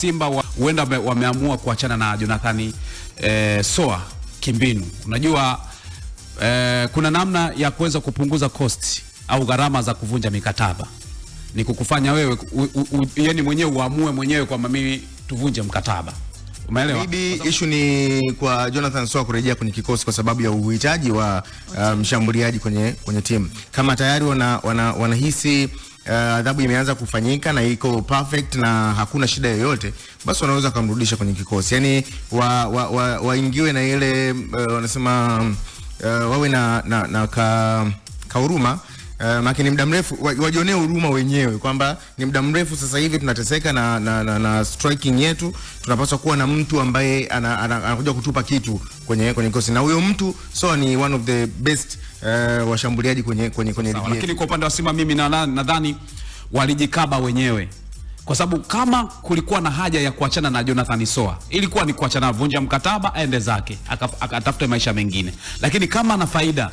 Simba huenda wameamua kuachana na Jonathan Soa kimbinu. Unajua kuna namna ya kuweza kupunguza cost au gharama za kuvunja mikataba. Ni kukufanya wewe yani mwenyewe uamue mwenyewe kwamba mimi tuvunje mkataba. Umeelewa? Maybe issue ni kwa Jonathan Soa kurejea kwenye kikosi kwa sababu ya uhitaji wa mshambuliaji kwenye timu. Kama tayari wanahisi adhabu imeanza kufanyika na iko perfect na hakuna shida yoyote, basi wanaweza kumrudisha kwenye kikosi. Yani waingiwe na ile wanasema wawe na huruma. Maki ni muda mrefu wajionee huruma wenyewe kwamba ni muda mrefu sasa hivi tunateseka na striking yetu, tunapaswa kuwa na mtu ambaye anakuja kutupa kitu kwenye kikosi, na huyo mtu so ni one of the best washambuliaji kwenye ligi. Lakini kwa upande wa Simba mimi nadhani walijikaba wenyewe, kwa sababu kama kulikuwa na haja ya kuachana na Jonathan Soa, ilikuwa ni kuachana, vunja mkataba aende zake akatafute maisha mengine. Lakini kama na faida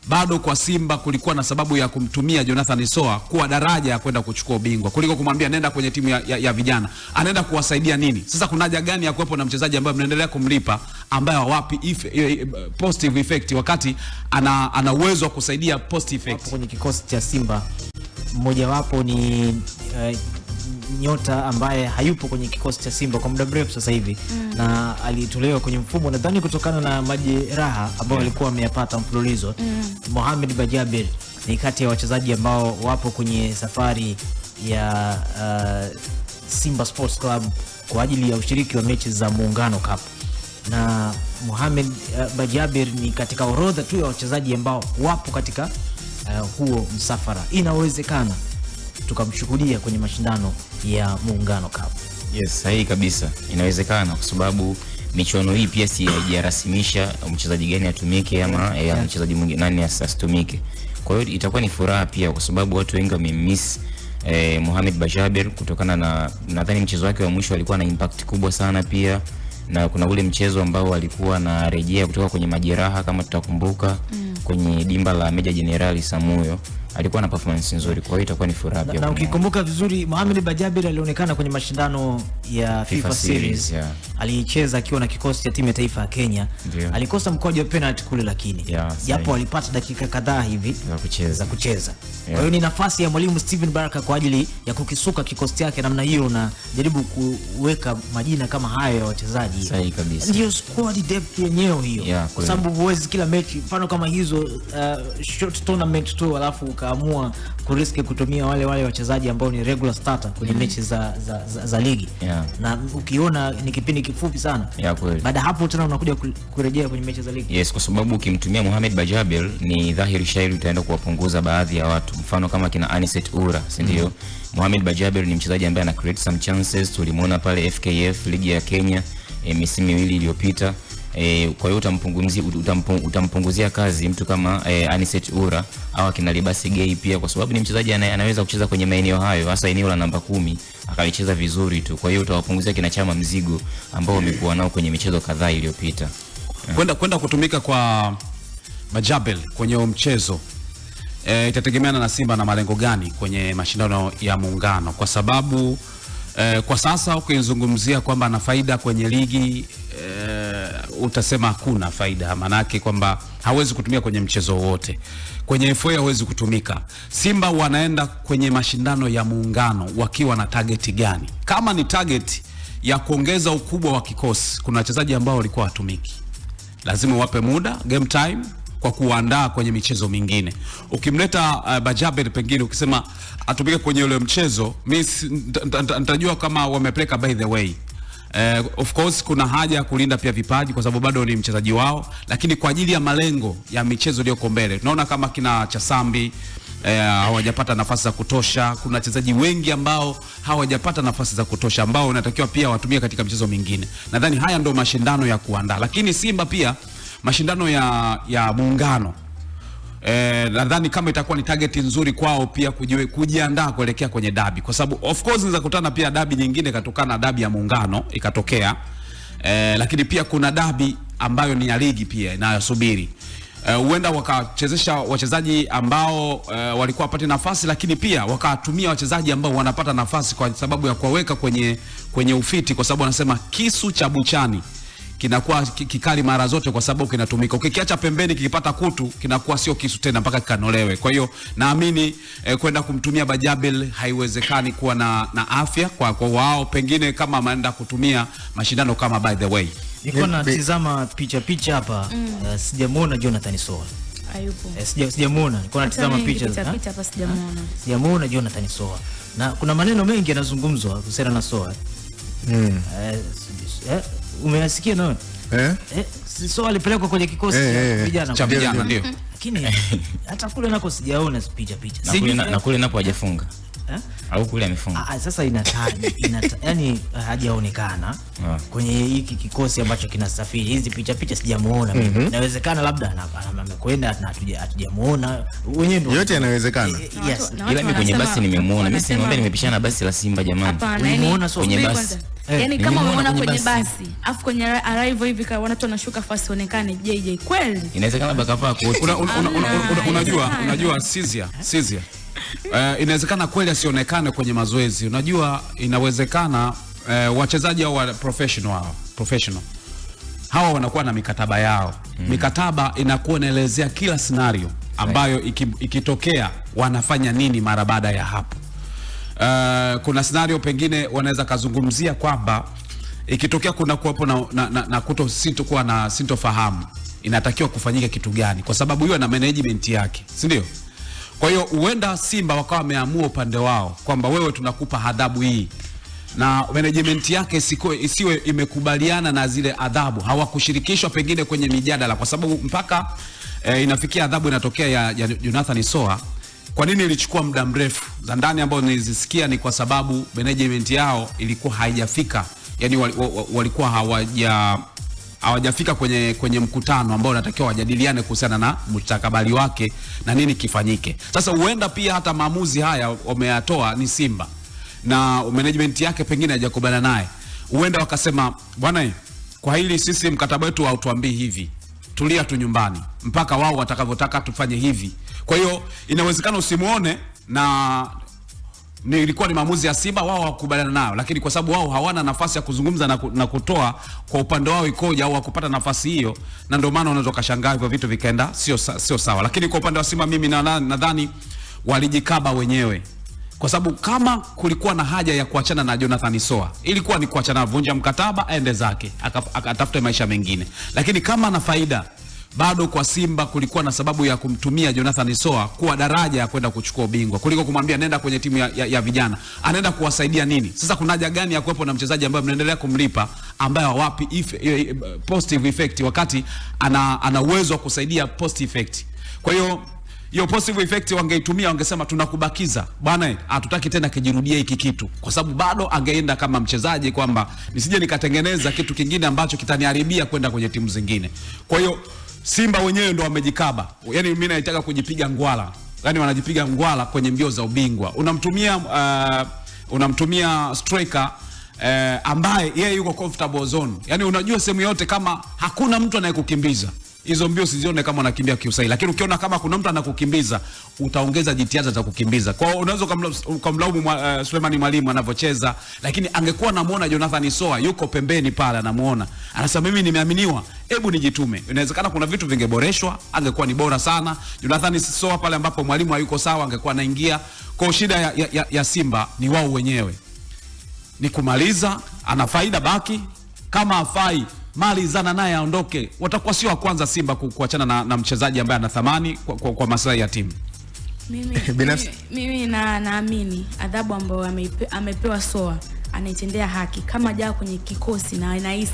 bado kwa Simba, kulikuwa na sababu ya kumtumia Jonathan Soa kuwa daraja ya kwenda kuchukua ubingwa kuliko kumwambia nenda kwenye timu ya vijana. Anaenda kuwasaidia nini? Sasa kuna haja gani ya kuwepo na mchezaji ambaye mnaendelea kumlipa ambaye hawapi positive effect wakati ana uwezo wa kusaidia positive effect? Kwenye kikosi cha Simba mmoja wapo ni nyota ambaye hayupo kwenye kikosi cha Simba kwa muda mrefu sasa hivi na alitolewa kwenye mfumo nadhani kutokana na majeraha ambayo alikuwa ameyapata mfululizo. Mohamed Bajaber ni kati ya wachezaji ambao wapo kwenye safari ya Simba Sports Club kwa ajili ya ushiriki wa mechi za Muungano Cup, na Mohamed Bajaber ni katika orodha tu ya wachezaji ambao wapo katika huo msafara. Inawezekana tukamshuhudia kwenye mashindano ya Muungano Cup. Yes, sahihi kabisa. Inawezekana kwa sababu michuano hii pia si haijarasimisha mchezaji gani atumike ama mchezaji mwingine nani asitumike. Kwa hiyo itakuwa ni furaha pia kwa sababu watu wengi wamemiss Mohamed Bajaber kutokana na nadhani mchezo wake wa mwisho alikuwa na impact kubwa sana pia, na kuna ule mchezo ambao alikuwa na rejea kutoka kwenye majeraha kama tutakumbuka kwenye dimba la Meja Jenerali Samuyo, alikuwa na performance nzuri. Kwa hiyo itakuwa ni furaha pia. Na ukikumbuka vizuri Mohamed Bajaber alionekana kwenye mashindano ya FIFA Series. Alicheza akiwa na kikosi cha timu ya taifa ya Kenya. Alikosa mkwaju wa penalty kule, lakini japo alipata dakika kadhaa hivi za kucheza. Kwa hiyo ni nafasi ya mwalimu Steven Baraka kwa ajili ya kukisuka kikosi chake namna hiyo na jaribu kuweka majina kama hayo ya wachezaji. Sahihi kabisa. Ndio squad depth yenyewe hiyo. Kwa sababu huwezi kila mechi mfano kama hizo short tournament tu alafu kaamua kuriski kutumia wale wachezaji ambao ni regular starter kwenye mechi za ligi. Na ukiona ni kipindi kifupi sana. Baada hapo tena unakuja kurejea kwenye mechi za ligi. Yes, kwa sababu ukimtumia Mohamed Bajaber ni dhahiri shairi utaenda kuwapunguza baadhi ya watu. Mfano kama kina Anicet Ura, si ndio? Mohamed Bajaber ni mchezaji ambaye ana create some chances. Tulimuona pale FKF ligi ya Kenya misimu miwili iliyopita. Kwa hiyo utampunguzia kazi mtu kama Anicet Ura au kina Libasi Gay pia, kwa sababu ni mchezaji anaweza kucheza kwenye maeneo hayo, hasa eneo la namba 10 akalicheza vizuri tu. Kwa hiyo utawapunguzia kina Chama mzigo ambao wamekuwa nao kwenye michezo kadhaa iliyopita. Kwenda kutumika kwa Bajaber kwenye mchezo itategemeana na Simba na malengo gani kwenye mashindano ya Muungano, kwa sababu kwa sasa ukizungumzia kwamba ana faida kwenye ligi utasema hakuna faida, maana yake kwamba hawezi kutumia kwenye mchezo wote. Kwenye FA hawezi kutumika. Simba wanaenda kwenye mashindano ya Muungano wakiwa na target gani? Kama ni target ya kuongeza ukubwa wa kikosi, kuna wachezaji ambao walikuwa watumiki, lazima wape muda game time kwa kuandaa kwenye michezo mingine. Ukimleta Bajaber pengine ukisema atumike kwenye ule mchezo, mimi nitajua kama wamepeleka by the way. Of course kuna haja ya kulinda pia vipaji kwa sababu bado ni mchezaji wao, lakini kwa ajili ya malengo ya michezo iliyoko mbele tunaona kama kina Chasambi hawajapata nafasi za kutosha. Kuna wachezaji wengi ambao hawajapata nafasi za kutosha ambao wanatakiwa pia watumie katika michezo mingine. Nadhani haya ndio mashindano ya kuandaa, lakini Simba pia mashindano ya Muungano nadhani kama itakuwa ni target nzuri kwao pia kujiandaa kuelekea kwenye dabi, kwa sababu of course inaweza kutana pia dabi nyingine katokana na dabi ya Muungano ikatokea, lakini pia kuna dabi ambayo ni ya ligi pia inayosubiri. huenda wakachezesha wachezaji ambao walikuwa wapate nafasi, lakini pia wakatumia wachezaji ambao wanapata nafasi kwa sababu ya kuwaweka kwenye ufiti, kwa sababu wanasema kisu cha buchani kinakuwa kikali mara zote kwa sababu kinatumika. Ukikiacha pembeni kikipata kutu kinakuwa sio kisu tena mpaka kikanolewe. Kwa hiyo naamini kwenda kumtumia Bajabel haiwezekani kuwa na afya kwa wao, pengine kama ameenda kutumia mashindano kama by the way. Niko natizama picha hapa, sijamuona Jonathan Soa. Hayupo. Sijamuona. Niko natizama picha hapa sijamuona. Sijamuona Jonathan Soa. Na kuna maneno mengi yanazungumzwa kuhusiana na Soa. Umeyasikia nawe? Soa alipelekwa kwenye kikosi cha vijana ndio. Lakini hata kule nako sijaona picha. Na kule napo hajafunga. Au kule amefunga. Sasa yani hajaonekana kwenye hiki kikosi ambacho kinasafiri. Hizi picha sijamuona mimi. Inawezekana labda amekwenda na hatujamuona. Wenyewe ndio yote yanawezekana. Yes. Ila mimi kwenye basi nimemuona. Mimi simwambia nimepishana basi la Simba jamani. Nimemuona kwenye basi. Yaani kama umeona kwenye basi, afu kwenye arrival hivi kwa watu wanashuka fast onekane JJ kweli. Inawezekana bakavaa kote. Unajua Sizia. Inawezekana kweli asionekane kwenye mazoezi. Unajua inawezekana wachezaji au professional hawa wanakuwa na mikataba yao. Mikataba inakuwa inaelezea kila scenario ambayo ikitokea wanafanya nini mara baada ya hapo. Kuna scenario pengine wanaweza kazungumzia kwamba ikitokea kuna kuwepo na sintokuwa na sintofahamu, inatakiwa kufanyika kitu gani, kwa sababu hiyo na management yake, si ndio? Kwa hiyo huenda Simba wakawa wameamua upande wao kwamba wewe tunakupa adhabu hii, na management yake isiwe imekubaliana na zile adhabu, hawakushirikishwa pengine kwenye mijadala, kwa sababu mpaka inafikia adhabu inatokea ya Jonathan Soa. Kwa nini ilichukua muda mrefu? Za ndani ambao nilizisikia ni kwa sababu management yao ilikuwa haijafika, yani walikuwa hawajafika kwenye mkutano ambao unatakiwa wajadiliane kuhusiana na mustakabali wake na nini kifanyike. Sasa huenda pia hata maamuzi haya wameyatoa ni Simba na management yake pengine hajakubaliana naye. Huenda wakasema bwana, kwa hili sisi mkataba wetu hautuambii hivi, tulia tu nyumbani mpaka wao watakavyotaka tufanye hivi. Kwa hiyo inawezekana usimuone na ilikuwa ni maamuzi ya Simba, wao wakubaliana nayo, lakini kwa sababu wao hawana nafasi ya kuzungumza na kutoa kwa upande wao ikoje au wakupata nafasi hiyo, na ndio maana unaweza kushangaa hivyo vitu vikaenda sio sawa. Lakini kwa upande wa Simba mimi nadhani walijikaba wenyewe, kwa sababu kama kulikuwa na haja ya kuachana na Jonathan Soa, ilikuwa ni kuachana, vunja mkataba aende zake akatafuta maisha mengine. Lakini kama na faida bado kwa Simba kulikuwa na sababu ya kumtumia Jonathan Soa kuwa daraja ya kwenda kuchukua ubingwa kuliko kumwambia nenda kwenye timu ya vijana. Anaenda kuwasaidia nini? Sasa kuna haja gani ya kuwepo na mchezaji ambaye mnaendelea kumlipa ambaye hawapi positive effect wakati ana uwezo wa kusaidia positive effect? Kwa hiyo positive effect wangeitumia, wangesema tunakubakiza bwana, hatutaki tena kijirudia hiki kitu, kwa sababu bado angeenda kama mchezaji kwamba nisije nikatengeneza kitu kingine ambacho kitaniharibia kwenda kwenye timu zingine. Kwa hiyo Simba wenyewe ndo wamejikaba. Yaani mimi naitaka kujipiga ngwala. Yaani wanajipiga ngwala kwenye mbio za ubingwa. Unamtumia striker ambaye yeye yuko comfortable zone. Yaani unajua sehemu yote kama hakuna mtu anayekukimbiza, hizo mbio sizione kama unakimbia kiusahihi, lakini ukiona kama kuna mtu anakukimbiza utaongeza jitihada za kukimbia. Kwa hiyo unaweza kumlaumu Suleiman Mwalimu anavyocheza, lakini angekuwa anamuona Jonathan Soa yuko pembeni pale, anamuona anasema mimi nimeaminiwa, hebu nijitume. Inawezekana kuna vitu vingeboreshwa, angekuwa ni bora sana. Jonathan Soa pale ambapo Mwalimu hayuko sawa angekuwa anaingia. Kwa shida ya Simba ni wao wenyewe, ni kumaliza. Ana faida baki, kama afai mali zana naye aondoke. Watakuwa sio wa kwanza Simba kuachana na mchezaji ambaye ana thamani kwa maslahi ya timu. Mimi naamini adhabu ambayo amepewa Soa anaitendea haki, kama jao kwenye kikosi na anahisi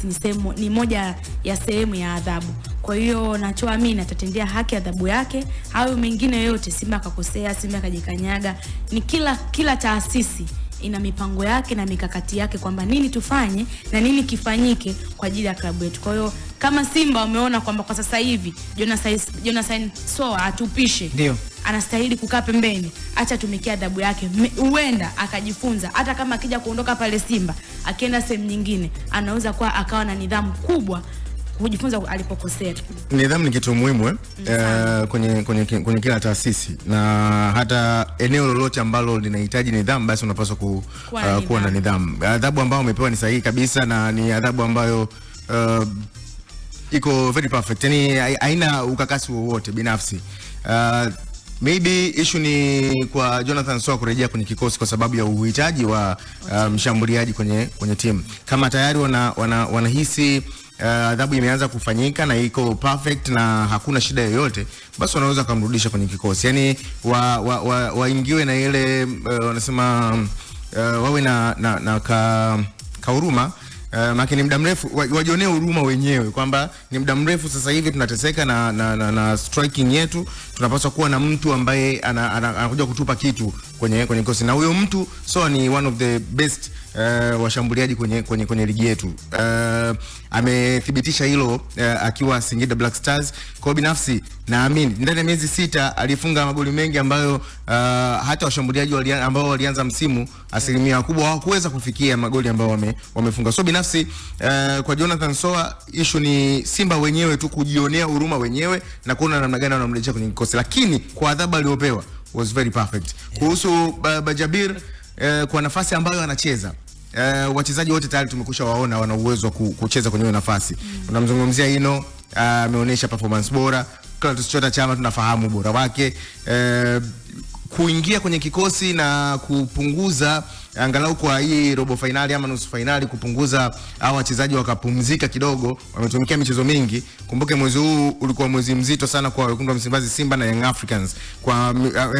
ni moja ya sehemu ya adhabu. Kwa hiyo nachoamini atatendea haki adhabu yake. Hayo mengine yote, Simba akakosea, Simba akajikanyaga, ni kila taasisi ina mipango yake na mikakati yake kwamba nini tufanye na nini kifanyike kwa ajili ya klabu yetu. Kwa hiyo kama Simba wameona kwamba kwa sasa hivi Jonathan Soa atupishe, ndio anastahili kukaa pembeni, acha tumikia adhabu yake, huenda akajifunza. Hata kama akija kuondoka pale Simba akienda sehemu nyingine, anaweza kuwa akawa na nidhamu kubwa kujifunza alipokosea. Nidhamu ni kitu muhimu kwenye kila taasisi, na hata eneo lolote ambalo linahitaji nidhamu, basi unapaswa kuwa na nidhamu. Adhabu ambayo umepewa ni sahihi kabisa, na ni adhabu ambayo iko very perfect, yani haina ukakasi wowote binafsi. Maybe issue ni kwa Jonathan Soa kurejea kwenye kikosi kwa sababu ya uhitaji wa mshambuliaji kwenye timu. Kama tayari wanahisi adhabu imeanza kufanyika na iko perfect na hakuna shida yoyote, basi wanaweza kumrudisha kwenye kikosi. Yani waingiwe na ile wanasema wawe na huruma. Maki ni muda mrefu wajionee huruma wenyewe kwamba ni muda mrefu sasa hivi tunateseka na striking yetu, tunapaswa kuwa na mtu ambaye anakuja kutupa kitu kwenye kikosi, na huyo mtu ni one of the best washambuliaji kwenye ligi yetu. Amethibitisha hilo akiwa Singida Black Stars. Kwa binafsi naamini ndani ya miezi 6 alifunga magoli mengi ambayo hata washambuliaji ambao walianza msimu asilimia kubwa hawakuweza kufikia magoli ambayo wamefunga. So binafsi kwa Jonathan Soa issue ni Simba wenyewe tu kujionea huruma wenyewe na kuona namna gani wanamrejesha kwenye kikosi, lakini kwa adhabu aliyopewa was very perfect. Kuhusu Bajabir kwa nafasi ambayo anacheza, wachezaji wote tayari tumekusha waona wana uwezo wa kucheza kwenye hiyo nafasi. Unamzungumzia Ino, ameonyesha performance bora. Clatous Chota Chama tunafahamu bora wake. Kuingia kwenye kikosi na kupunguza angalau kwa hii robo finali ama nusu finali, kupunguza hao wachezaji wakapumzika kidogo, wametumikia michezo mingi. Kumbuke mwezi huu ulikuwa mwezi mzito sana kwa wekundu wa Msimbazi, Simba na Young Africans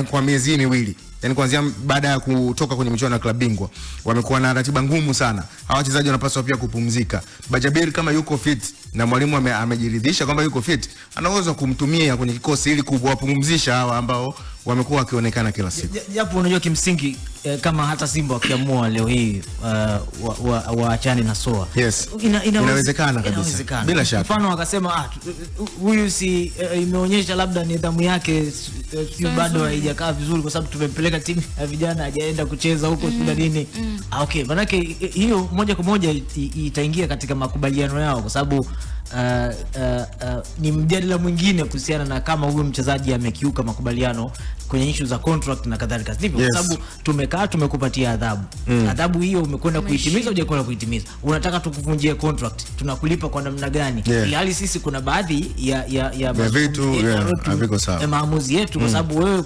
kwa miezi miwili. Yani kuanzia baada ya kutoka kwenye michuano ya klabu bingwa wamekuwa na ratiba ngumu sana. Hawa wachezaji wanapaswa pia kupumzika. Bajabir kama yuko fit na mwalimu amejiridhisha kwamba yuko fit, anaweza kumtumia kwenye kikosi ili kuwapumzisha hawa ambao wamekuwa wakionekana kila siku. Japo unajua kimsingi kama hata Simba wakiamua leo hii waachane na Soa. Yes. Inawezekana kabisa. Bila shaka. Mfano wakasema huyu si imeonyesha labda nidhamu yake bado haijakaa vizuri kwa sababu tumempeleka timu ya vijana hajaenda kucheza huko shida nini. Okay, manake hiyo moja kwa moja itaingia katika makubaliano yao kwa sababu ni mjadala mwingine kuhusiana na kama huyu mchezaji amekiuka makubaliano kwenye issue za contract na kadhalika. Ndivyo yes. Kwa sababu tumekupatia adhabu. Adhabu hiyo umekwenda kuitimiza, hujakwenda kuitimiza. Unataka tukuvunjie contract, tunakulipa kwa namna gani? Hali sisi kuna baadhi ya vitu haviko sawa. Maamuzi yetu kwa sababu wewe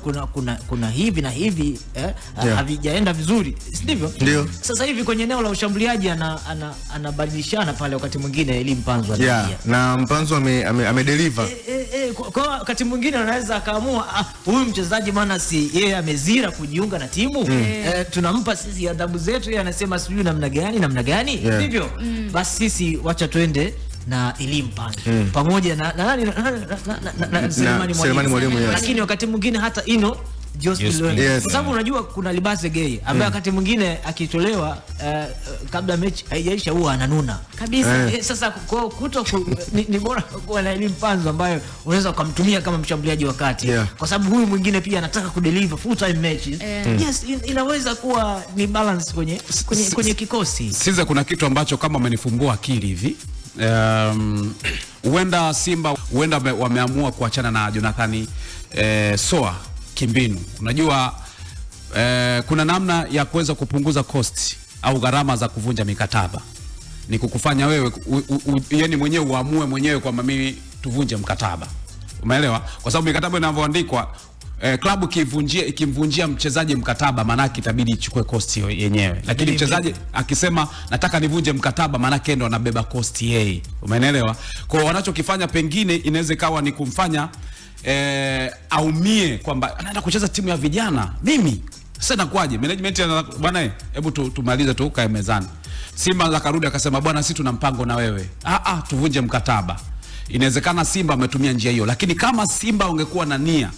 kuna hivi na hivi havijaenda vizuri. Ndivyo? Ndio. Sasa hivi kwenye eneo la ushambuliaji anabadilishana pale wakati mwingine ili Mpanzu anaingia. Na Mpanzu amedeliver. Kwa wakati mwingine anaweza akaamua huyu mchezaji maana si yeye amezira kujiunga na timu, tunampa sisi adhabu zetu, yeye anasema sijui namna gani ndivyo. Basi sisi wacha twende na elimu pale pamoja na Selemani Mwalimu. Lakini wakati mwingine hata Ino Yes. Kwa sababu unajua kuna Libase Gay ambaye wakati mwingine akitolewa kabla mechi haijaisha huwa ananuna kabisa. Sasa ni bora kuwa na elimu Mpanzu ambayo unaweza kumtumia kama mshambuliaji wakati kwa sababu huyu mwingine pia anataka kudeliver full time matches. Yes, inaweza kuwa ni balance kwenye kikosi. Sasa kuna kitu ambacho kama amenifumbua akili hivi. Huenda Simba wameamua kuachana na Jonathan Soa kimbinu. Unajua kuna namna ya kuweza kupunguza cost au gharama za kuvunja mikataba. Ni kukufanya wewe yani mwenyewe uamue mwenyewe kwamba mimi tuvunje mkataba. Umeelewa? Kwa sababu mikataba inavyoandikwa klabu ikimvunjia mchezaji mkataba maana yake itabidi ichukue cost yenyewe. Lakini mchezaji akisema nataka nivunje mkataba maana yake ndo anabeba cost yeye. Umeelewa? Kwa wanachokifanya pengine inaweza kawa ni kumfanya aumie kwamba anaenda kucheza timu ya vijana. Mimi sasa nakwaje? Management bwana hebu tumalize tu kae mezani. Simba zakarudi akasema bwana sisi tuna mpango na wewe. Tuvunje mkataba. Inawezekana Simba ametumia njia hiyo, lakini kama Simba ungekuwa na nia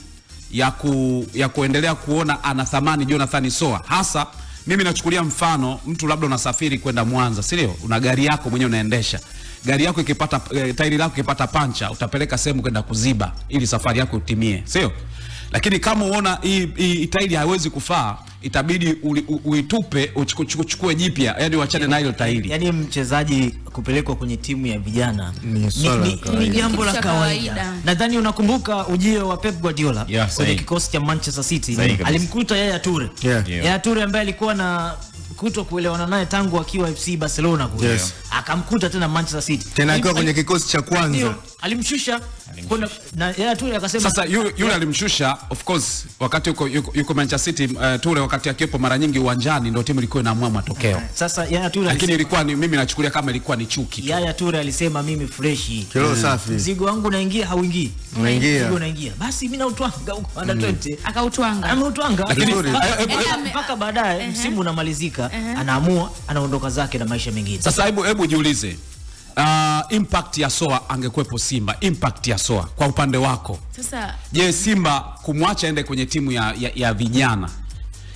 ya kuendelea kuona ana thamani Jonathan Soa, hasa mimi nachukulia mfano mtu labda unasafiri kwenda Mwanza, si ndio? Una gari yako mwenyewe unaendesha. Gari yako ikipata tairi lako ikipata pancha, utapeleka sehemu kwenda kuziba ili safari yako utimie, sio? Lakini kama uona hii tairi haiwezi kufaa, itabidi uitupe uchukue jipya, yani uachane na hilo tairi. Yani mchezaji kupelekwa kwenye timu ya vijana ni jambo la kawaida. Nadhani unakumbuka ujio wa Pep Guardiola kwenye kikosi cha Manchester City, alimkuta Yaya Toure. Yaya Toure ambaye alikuwa na kuto kuelewana naye tangu akiwa FC Barcelona kule. Akamkuta tena Manchester City. Tena akiwa kwenye kikosi cha kwanza. Alimshusha na Yaya Toure akasema sasa yule alimshusha of course wakati yuko Manchester City. Toure wakati akiwepo mara nyingi uwanjani ndio timu ilikuwa inaamua matokeo. Sasa Yaya Toure lakini ilikuwa ni mimi nachukulia kama ilikuwa ni chuki. Yaya Toure alisema mimi freshi. Kilo safi. Mzigo wangu unaingia hauingii. Unaingia. Unaingia. Basi mimi nautwanga huko under 20. Akautwanga. Ameutwanga. Lakini mpaka baadaye msimu unamalizika anaamua anaondoka zake na maisha mengine. Sasa hebu jiulize. Impact ya Soa angekuepo Simba, impact ya Soa kwa upande wako. Sasa je, Simba kumwacha ende kwenye timu ya vijana,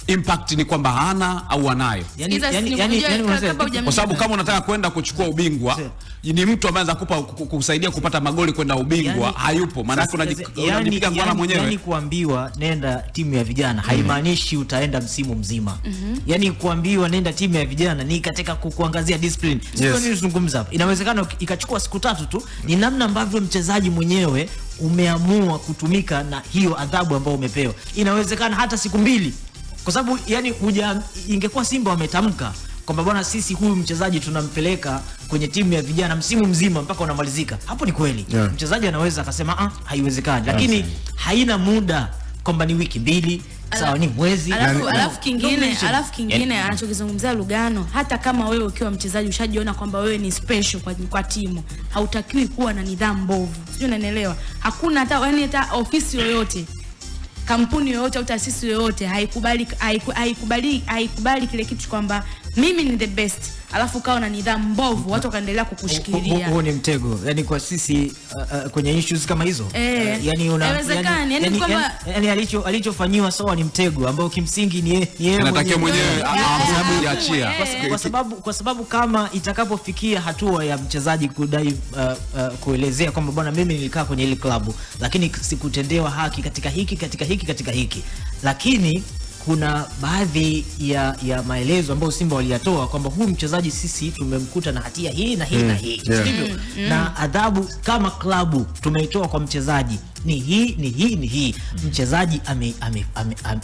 impact ni kwamba hana au anayo? Kwa sababu kama unataka kwenda kuchukua ubingwa ni mtu ambaye anaweza kusaidia kupata magoli kwenda ubingwa, hayupo. Maana unajipiga ngoma mwenyewe. Yani kuambiwa nenda timu ya vijana haimaanishi utaenda msimu mzima. Yani kuambiwa nenda timu ya vijana ni katika kuangazia discipline. Sio nini tunazungumza hapa. Inawezekana ikachukua siku 3 tu, ni namna ambavyo mchezaji mwenyewe umeamua kutumika na hiyo adhabu ambayo umepewa. Inawezekana hata siku 2. Kwa sababu yani ingekuwa Simba wametamka kwamba bwana sisi huyu mchezaji tunampeleka kwenye timu ya vijana msimu mzima mpaka unamalizika, hapo ni kweli. Mchezaji anaweza akasema haiwezekani, lakini haina muda kwamba ni wiki 2, sawa, ni mwezi. Alafu kingine anachokizungumzia Lugano, hata kama wewe ukiwa mchezaji ushajiona kwamba wewe ni special kwa timu, hautakiwi kuwa na nidhamu mbovu. Sio, unanielewa? Hakuna hata ofisi yoyote, kampuni yoyote au taasisi yoyote haikubali kile kitu kwamba mimi ni the best alafu kao na nidhamu mbovu watu wakaendelea kukushikilia. Huo ni mtego. Yani kwa sisi kwenye issues kama hizo yani alichofanywa Soa ni mtego ambao kimsingi ni yeye mwenyewe anaamua. Kwa sababu kama itakapofikia hatua ya mchezaji kudai kuelezea kwamba bwana mimi nilikaa kwenye ile klabu lakini sikutendewa haki katika hiki, lakini kuna baadhi ya maelezo ambayo Simba waliyatoa kwamba huyu mchezaji sisi tumemkuta na hatia hii na hii na hii. Sivyo? Na adhabu kama klabu tumeitoa kwa mchezaji ni hii. Mchezaji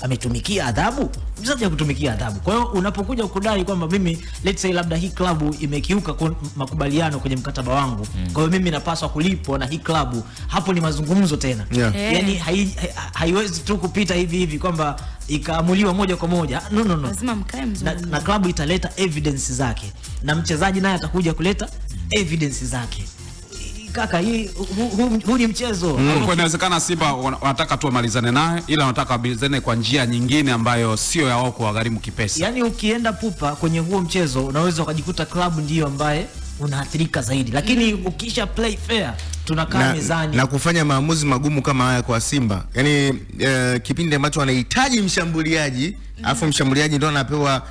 ametumikia adhabu, mchezaji hakutumikia adhabu. Kwa hiyo unapokuja kudai kwamba mimi let's say labda hii klabu imekiuka makubaliano kwenye mkataba wangu, kwa hiyo mimi napaswa kulipwa na hii klabu, hapo ni mazungumzo tena. Yani haiwezi tu kupita hivi kwamba ikaamuliwa moja kwa moja. No. Lazima mkae mzungumzo. Na klabu italeta evidence zake na mchezaji naye atakuja kuleta evidence zake. Kaka, huu ni mchezo. Kwa inawezekana Simba wanataka tu wamalizane naye, ila wanataka wamalizane kwa njia nyingine ambayo sio ya wao kuwagharimu kipesa. Yani ukienda pupa kwenye huo mchezo unaweza ukajikuta klabu ndio ambaye unaathirika zaidi, lakini ukisha play fair tunakaa mezani na kufanya maamuzi magumu kama haya kwa Simba. Yani kipindi ambacho wanahitaji mshambuliaji afu mshambuliaji ndio anapewa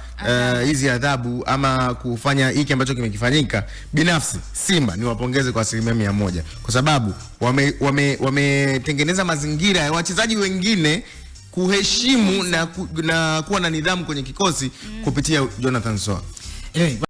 hizi adhabu ama kufanya hiki ambacho kimekifanyika. Binafsi Simba niwapongeze kwa 100% kwa sababu wametengeneza mazingira ya wachezaji wengine kuheshimu na kuwa na nidhamu kwenye kikosi kupitia Jonathan Soa.